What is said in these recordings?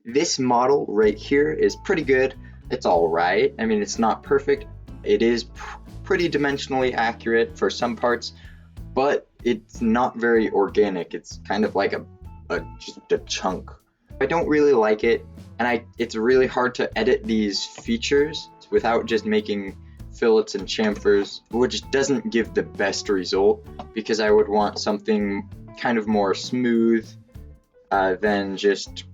This model right here is pretty good. It's all right. I mean, it's not perfect. It is pretty dimensionally accurate for some parts, but it's not very organic. It's kind of like just a chunk. I don't really like it, and it's really hard to edit these features without just making fillets and chamfers, which doesn't give the best result because I would want something kind of more smooth than just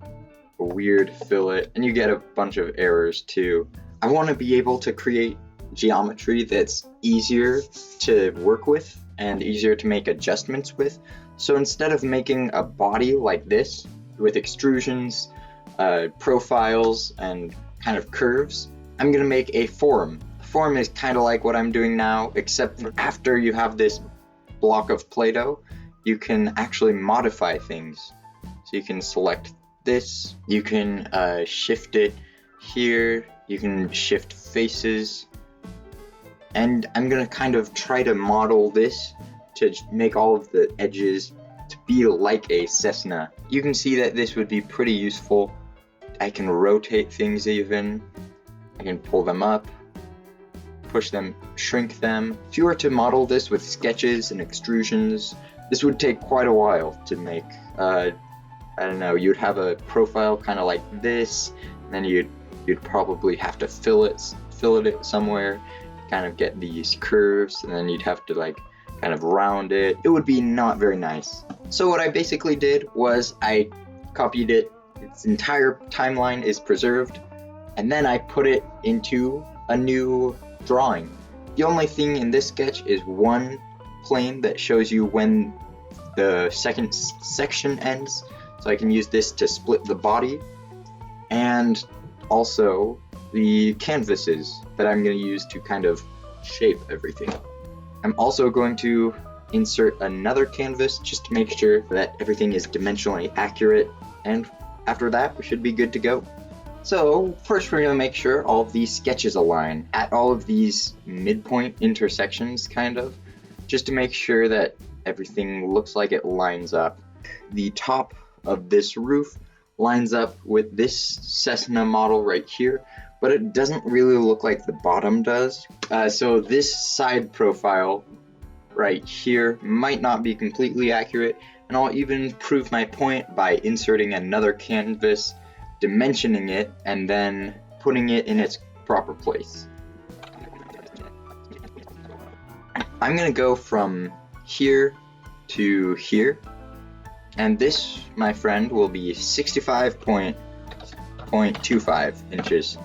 a weird fillet, and you get a bunch of errors too. I want to be able to create geometry that's easier to work with and easier to make adjustments with. So instead of making a body like this with extrusions, profiles, and kind of curves, I'm going to make a form. The form is kind of like what I'm doing now, except for after you have this block of Play-Doh, you can actually modify things. So you can select this, you can shift it here, you can shift faces, and I'm gonna kind of try to model this to make all of the edges to be like a Cessna. You can see that this would be pretty useful. I can rotate things even, I can pull them up, push them, shrink them. If you were to model this with sketches and extrusions, this would take quite a while to make. I don't know, you'd have a profile kind of like this, and then you'd probably have to fillet it somewhere, kind of get these curves, and then you'd have to like kind of round it. It would be not very nice. So what I basically did was I copied it, its entire timeline is preserved, and then I put it into a new drawing. The only thing in this sketch is one plane that shows you when the second section ends. So I can use this to split the body, and also the canvases that I'm going to use to kind of shape everything. I'm also going to insert another canvas just to make sure that everything is dimensionally accurate, and after that we should be good to go. So first we're going to make sure all of these sketches align at all of these midpoint intersections, kind of, just to make sure that everything looks like it lines up. The top of this roof lines up with this Cessna model right here, but it doesn't really look like the bottom does. So this side profile right here might not be completely accurate, and I'll even prove my point by inserting another canvas, dimensioning it, and then putting it in its proper place. I'm gonna go from here to here, and this, my friend, will be 65.25 inches.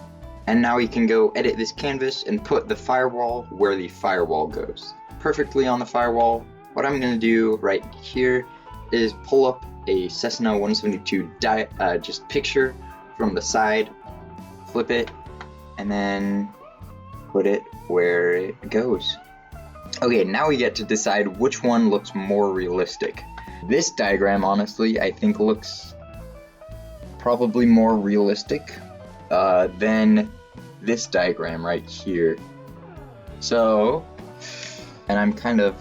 And now you can go edit this canvas and put the firewall where the firewall goes. Perfectly on the firewall. What I'm going to do right here is pull up a Cessna172 just picture from the side, flip it, and then put it where it goes. Okay, now we get to decide which one looks more realistic. This diagram, honestly, I think looks probably more realistic than this diagram right here. So, and I'm kind of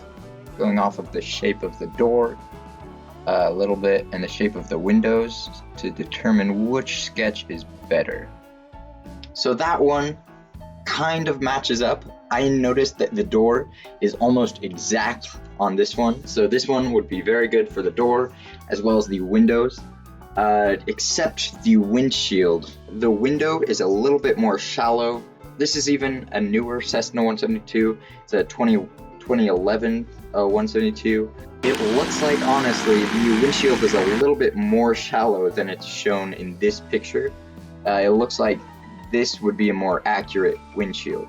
going off of the shape of the door a little bit and the shape of the windows to determine which sketch is better. So that one kind of matches up. I noticed that the door is almost exact on this one, so this one would be very good for the door as well as the windows, except the windshield. The window is a little bit more shallow. This is even a newer Cessna 172. It's a 2011 172. It looks like, honestly, the windshield is a little bit more shallow than it's shown in this picture. It looks like this would be a more accurate windshield.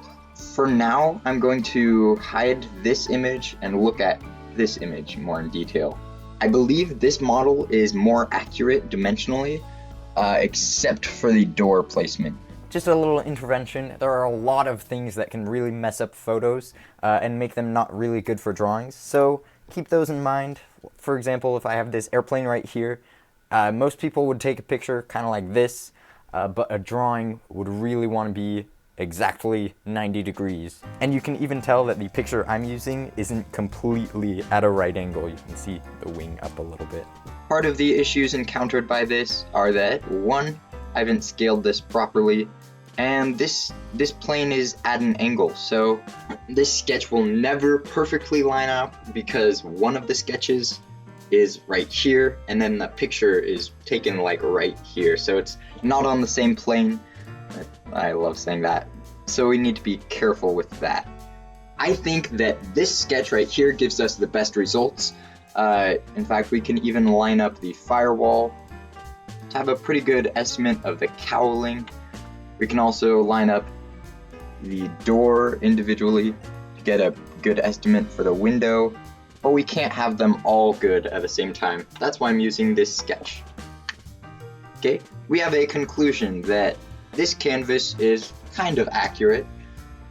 For now, I'm going to hide this image and look at this image more in detail. I believe this model is more accurate dimensionally, except for the door placement. Just a little intervention. There are a lot of things that can really mess up photos and make them not really good for drawings, so keep those in mind. For example, if I have this airplane right here, most people would take a picture kind of like this, but a drawing would really want to be exactly 90 degrees. And you can even tell that the picture I'm using isn't completely at a right angle. You can see the wing up a little bit. Part of the issues encountered by this are that, one, I haven't scaled this properly, and this plane is at an angle, so this sketch will never perfectly line up because one of the sketches is right here, and then the picture is taken like right here, so it's not on the same plane. I love saying that. So we need to be careful with that. I think that this sketch right here gives us the best results. In fact, we can even line up the firewall to have a pretty good estimate of the cowling. We can also line up the door individually to get a good estimate for the window, but we can't have them all good at the same time. That's why I'm using this sketch. Okay, we have a conclusion that this canvas is kind of accurate,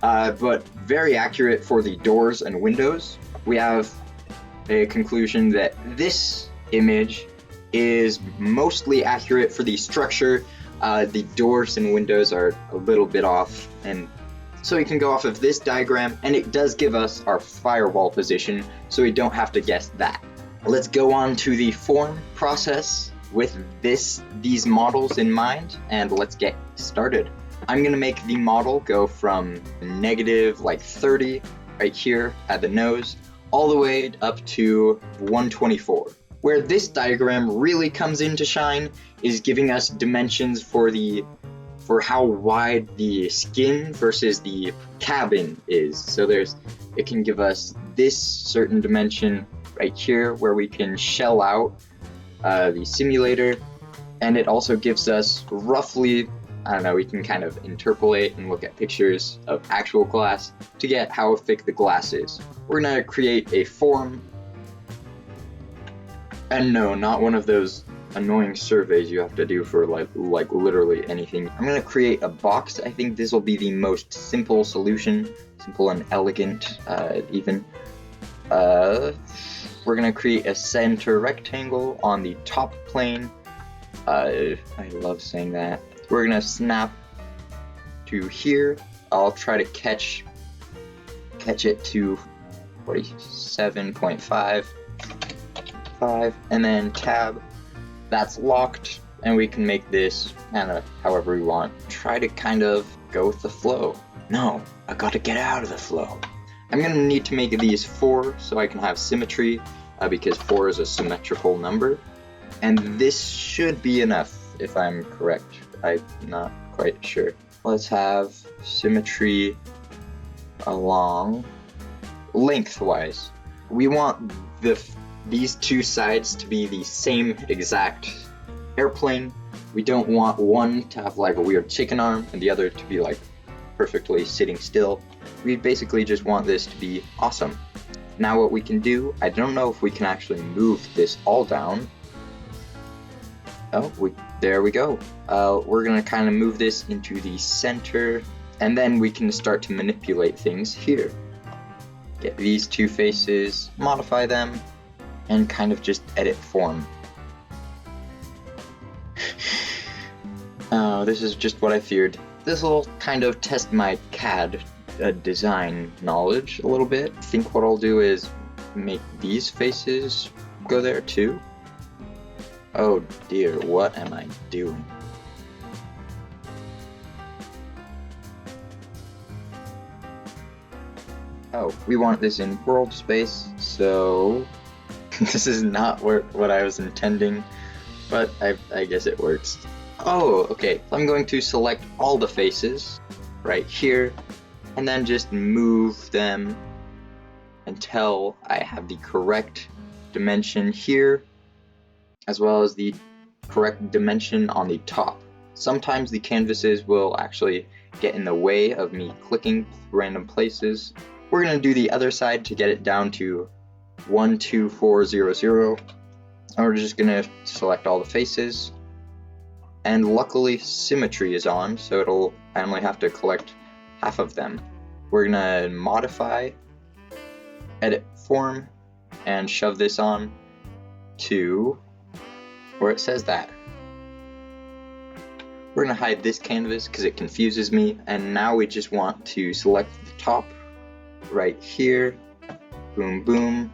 but very accurate for the doors and windows. We have a conclusion that this image is mostly accurate for the structure. The doors and windows are a little bit off, and so we can go off of this diagram, and it does give us our firewall position, so we don't have to guess that. Let's go on to the form process with these models in mind, and let's get started. I'm gonna make the model go from negative like 30 right here at the nose, all the way up to 124. Where this diagram really comes into shine is giving us dimensions for how wide the skin versus the cabin is. So it can give us this certain dimension right here where we can shell out the simulator, and it also gives us roughly, I don't know, we can kind of interpolate and look at pictures of actual glass to get how thick the glass is. We're gonna create a form, and no, not one of those annoying surveys you have to do for like literally anything. I'm gonna create a box. I think this will be the most simple solution, simple and elegant even. We're gonna create a center rectangle on the top plane. I love saying that. We're gonna snap to here. I'll try to catch it to 47.5, and then tab. That's locked, and we can make this however we want. Try to kind of go with the flow. No, I gotta get out of the flow. I'm gonna need to make these 4 so I can have symmetry, because 4 is a symmetrical number, and this should be enough if I'm correct. I'm not quite sure. Let's have symmetry along lengthwise. We want these two sides to be the same exact airplane. We don't want one to have like a weird chicken arm and the other to be like perfectly sitting still. We basically just want this to be awesome. Now what we can do, I don't know if we can actually move this all down. Oh, there we go. We're gonna kind of move this into the center, and then we can start to manipulate things here. Get these two faces, modify them, and kind of just edit form. Oh, this is just what I feared. This will kind of test my CAD design knowledge a little bit. I think what I'll do is make these faces go there too. Oh dear, what am I doing? Oh, we want this in world space, so this is not what I was intending, but I guess it works. Oh, okay, I'm going to select all the faces right here, and then just move them until I have the correct dimension here, as well as the correct dimension on the top. Sometimes the canvases will actually get in the way of me clicking random places. We're going to do the other side to get it down to 12400. And we're just going to select all the faces. And luckily symmetry is on, so I only have to collect half of them. We're going to modify, edit form, and shove this on to where it says that. We're going to hide this canvas because it confuses me, and now we just want to select the top right here, boom boom,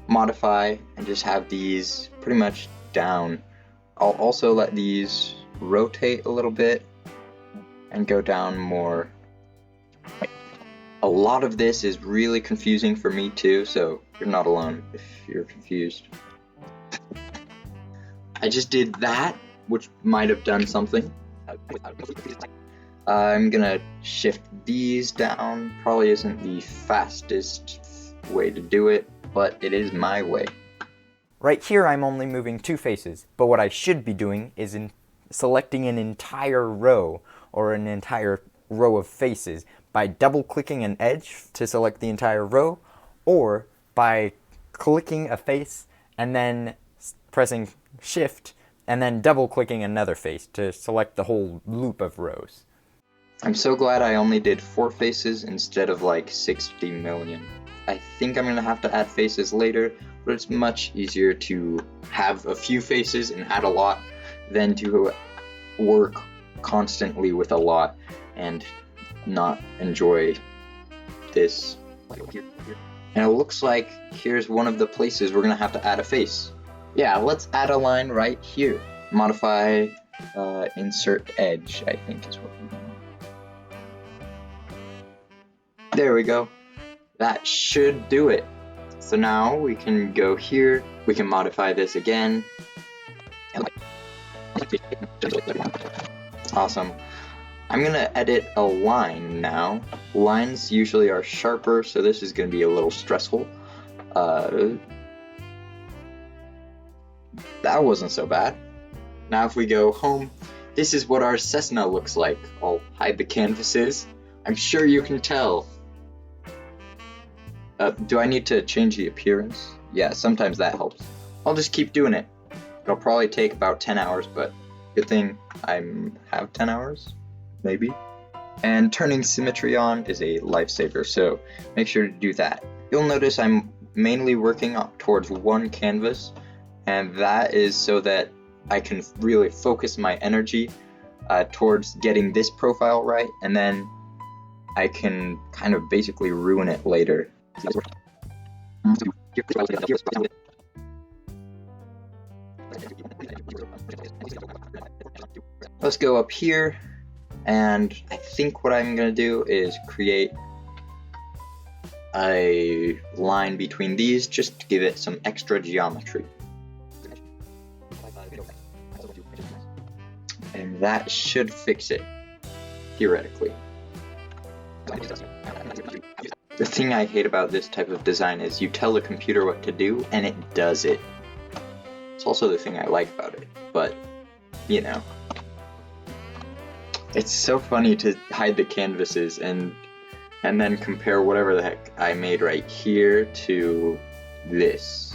modify, and just have these pretty much down I'll also let these rotate a little bit and go down more. A lot of this is really confusing for me too, so you're not alone if you're confused. I just did that, which might have done something. I'm gonna shift these down. Probably isn't the fastest way to do it, but it is my way. Right here I'm only moving 2 faces, but what I should be doing is selecting an entire row or an entire row of faces by double-clicking an edge to select the entire row, or by clicking a face and then pressing Shift and then double-clicking another face to select the whole loop of rows. I'm so glad I only did 4 faces instead of like 60 million. I think I'm gonna have to add faces later, but it's much easier to have a few faces and add a lot than to work constantly with a lot and not enjoy this. And it looks like here's one of the places we're gonna have to add a face. Yeah, let's add a line right here. Modify, insert edge, I think is what we're doing. There we go. That should do it. So now we can go here, we can modify this again. Awesome. I'm gonna edit a line now. Lines usually are sharper, so this is gonna be a little stressful. That wasn't so bad. Now if we go home, this is what our Cessna looks like. I'll hide the canvases. I'm sure you can tell. Do I need to change the appearance? Yeah, sometimes that helps. I'll just keep doing it. It'll probably take about 10 hours, but good thing I have 10 hours, maybe. And turning symmetry on is a lifesaver, so make sure to do that. You'll notice I'm mainly working up towards one canvas, and that is so that I can really focus my energy towards getting this profile right, and then I can kind of basically ruin it later. Let's go up here, and I think what I'm gonna do is create a line between these just to give it some extra geometry. And that should fix it, theoretically. The thing I hate about this type of design is you tell the computer what to do, and it does it. It's also the thing I like about it, but, you know. It's so funny to hide the canvases and then compare whatever the heck I made right here to this.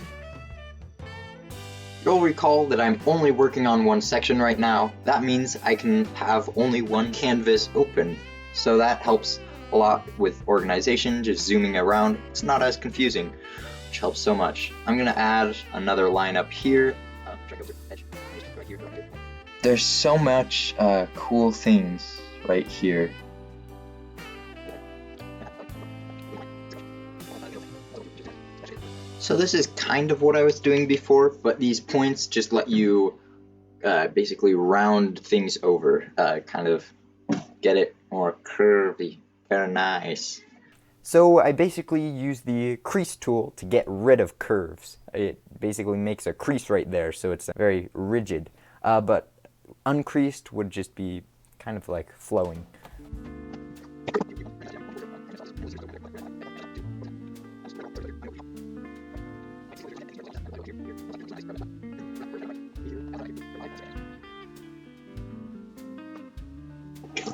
You'll recall that I'm only working on one section right now. That means I can have only one canvas open, so that helps a lot with organization, just zooming around. It's not as confusing, which helps so much. I'm gonna add another line up here. There's so much cool things right here. So this is kind of what I was doing before, but these points just let you basically round things over, kind of get it more curvy. Very nice. So I basically use the crease tool to get rid of curves. It basically makes a crease right there, so it's very rigid. But uncreased would just be kind of like flowing.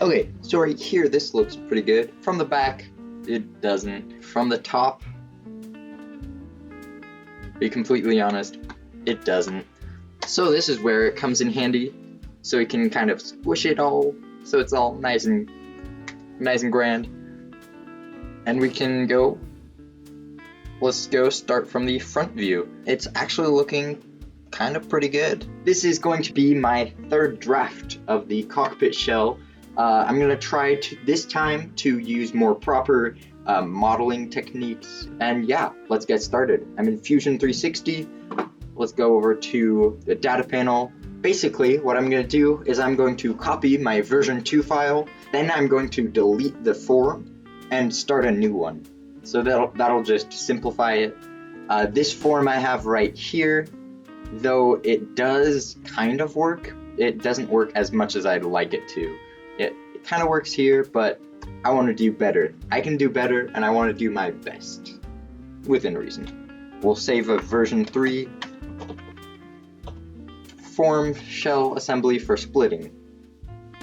Okay, so right here, this looks pretty good. From the back, it doesn't. From the top, to be completely honest, it doesn't. So this is where it comes in handy. So we can kind of squish it all, so it's all nice and grand. And we can go, let's go start from the front view. It's actually looking kind of pretty good. This is going to be my third draft of the cockpit shell. I'm going to try this time to use more proper modeling techniques. And yeah, let's get started. I'm in Fusion 360. Let's go over to the data panel. Basically, what I'm going to do is I'm going to copy my version 2 file, then I'm going to delete the form and start a new one. So that'll just simplify it. This form I have right here, though it does kind of work, it doesn't work as much as I'd like it to. It kind of works here, but I want to do better. I can do better, and I want to do my best, within reason. We'll save a version 3 form shell assembly for splitting.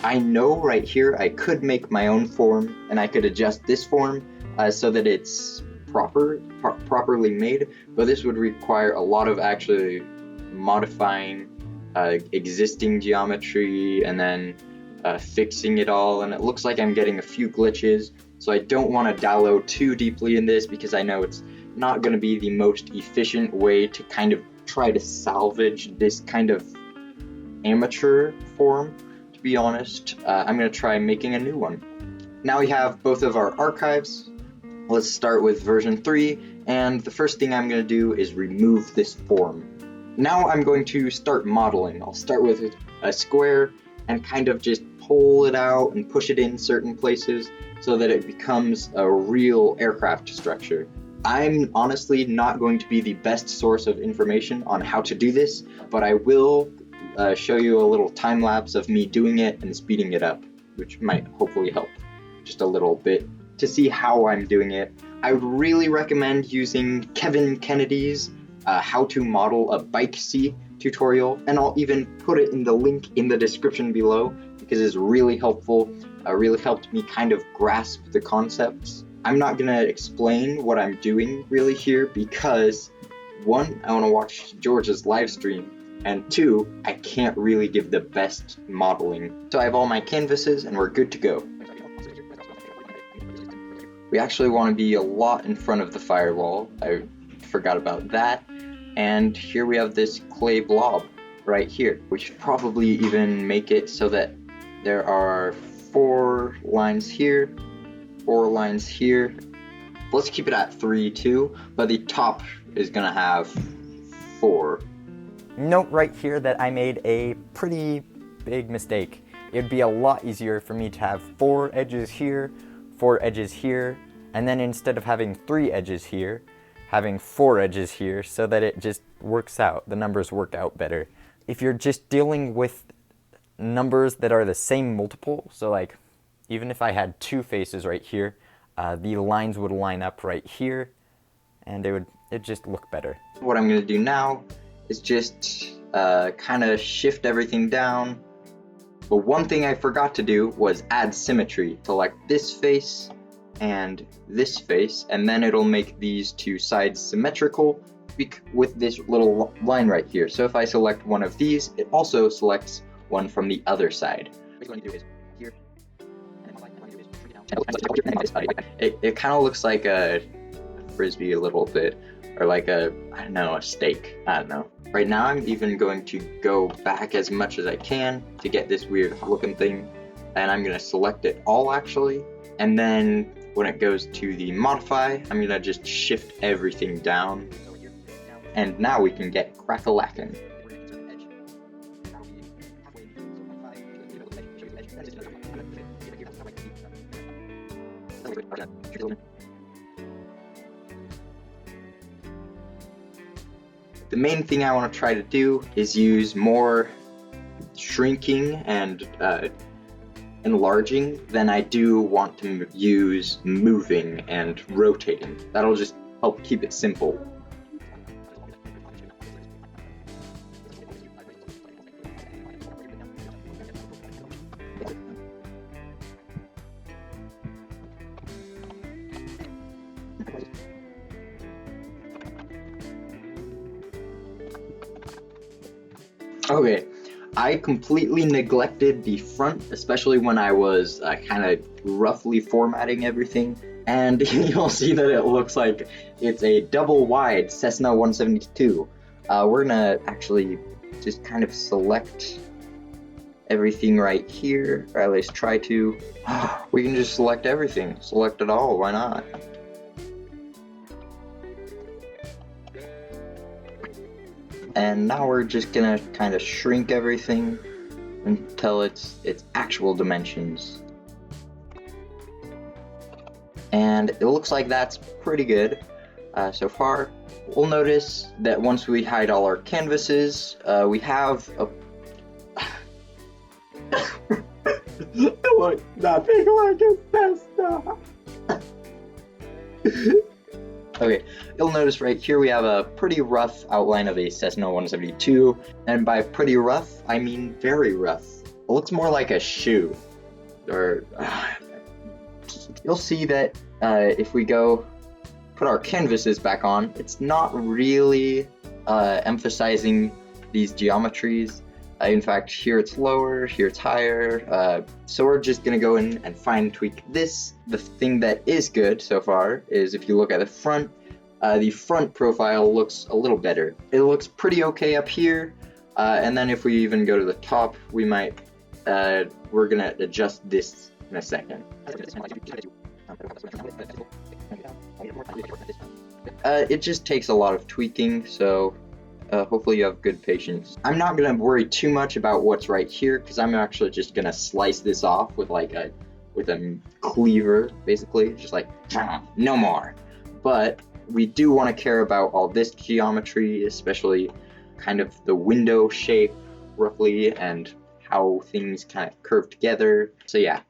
I know right here I could make my own form, and I could adjust this form so that it's properly made, but this would require a lot of actually modifying existing geometry and then fixing it all, and it looks like I'm getting a few glitches, so I don't want to dallow too deeply in this because I know it's not going to be the most efficient way to kind of try to salvage this kind of amateur form, to be honest. I'm going to try making a new one. Now we have both of our archives. Let's start with version 3, and the first thing I'm going to do is remove this form. Now I'm going to start modeling. I'll start with a square and kind of just pull it out and push it in certain places so that it becomes a real aircraft structure. I'm honestly not going to be the best source of information on how to do this, but I will show you a little time lapse of me doing it and speeding it up, which might hopefully help just a little bit to see how I'm doing it. I would really recommend using Kevin Kennedy's how to model a bike seat tutorial, and I'll even put it in the link in the description below because it's really helpful. Really helped me kind of grasp the concepts. I'm not gonna explain what I'm doing really here because 1, I want to watch George's live stream, and 2, I can't really give the best modeling. So I have all my canvases and we're good to go. We actually want to be a lot in front of the firewall. I forgot about that. And here we have this clay blob right here. We should probably even make it so that there are 4 lines here, 4 lines here. Let's keep it at 3 too, but the top is gonna have 4. Note right here that I made a pretty big mistake. It'd be a lot easier for me to have 4 edges here, 4 edges here, and then instead of having 3 edges here, having 4 edges here so that it just works out. The numbers work out better. If you're just dealing with numbers that are the same multiple, so like even if I had 2 faces right here, the lines would line up right here and it'd just look better. What I'm going to do now is just kind of shift everything down. But one thing I forgot to do was add symmetry. Select this face and this face, and then it'll make these 2 sides symmetrical with this little line right here. So if I select one of these, it also selects one from the other side. What I'm going to do is here, it kind of looks like a frisbee a little bit, or like a steak. I don't know. Right now I'm even going to go back as much as I can to get this weird looking thing, and I'm going to select it all actually, and then when it goes to the modify, I'm going to just shift everything down, and now we can get crack-a-lackin'. The main thing I want to try to do is use more shrinking and enlarging than I do want to use moving and rotating. That'll just help keep it simple. Okay, I completely neglected the front, especially when I was kind of roughly formatting everything, and you'll see that it looks like it's a double wide Cessna 172. We're gonna actually just kind of select everything right here, or at least try to. We can just select everything, select it all, why not? And now we're just gonna kind of shrink everything until it's actual dimensions. And it looks like that's pretty good so far. We'll notice that once we hide all our canvases, we have a it looks nothing like a Cessna. Okay, you'll notice right here we have a pretty rough outline of a Cessna 172, and by pretty rough, I mean very rough. It looks more like a shoe, or you'll see that if we go put our canvases back on, it's not really emphasizing these geometries. In fact, here it's lower, here it's higher. So we're just gonna go in and fine tweak this. The thing that is good so far is if you look at the front profile looks a little better. It looks pretty okay up here. And then if we even go to the top, we might, we're gonna adjust this in a second. It just takes a lot of tweaking, so hopefully you have good patience. I'm not gonna worry too much about what's right here because I'm actually just gonna slice this off with like a cleaver, basically, just like no more. But we do want to care about all this geometry, especially kind of the window shape roughly and how things kind of curve together. So yeah,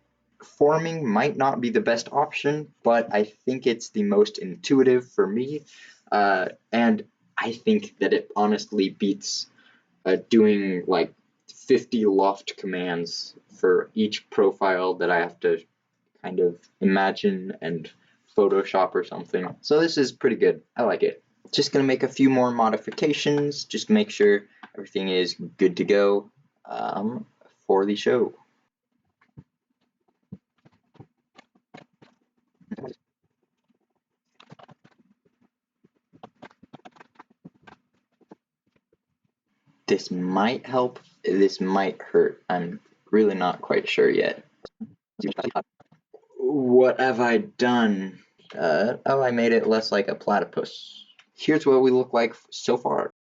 forming might not be the best option, but I think it's the most intuitive for me, and I think that it honestly beats doing like 50 loft commands for each profile that I have to kind of imagine and Photoshop or something. So this is pretty good. I like it. Just gonna make a few more modifications, just make sure everything is good to go for the show. This might help, this might hurt. I'm really not quite sure yet. What have I done? Oh, I made it less like a platypus. Here's what we look like so far.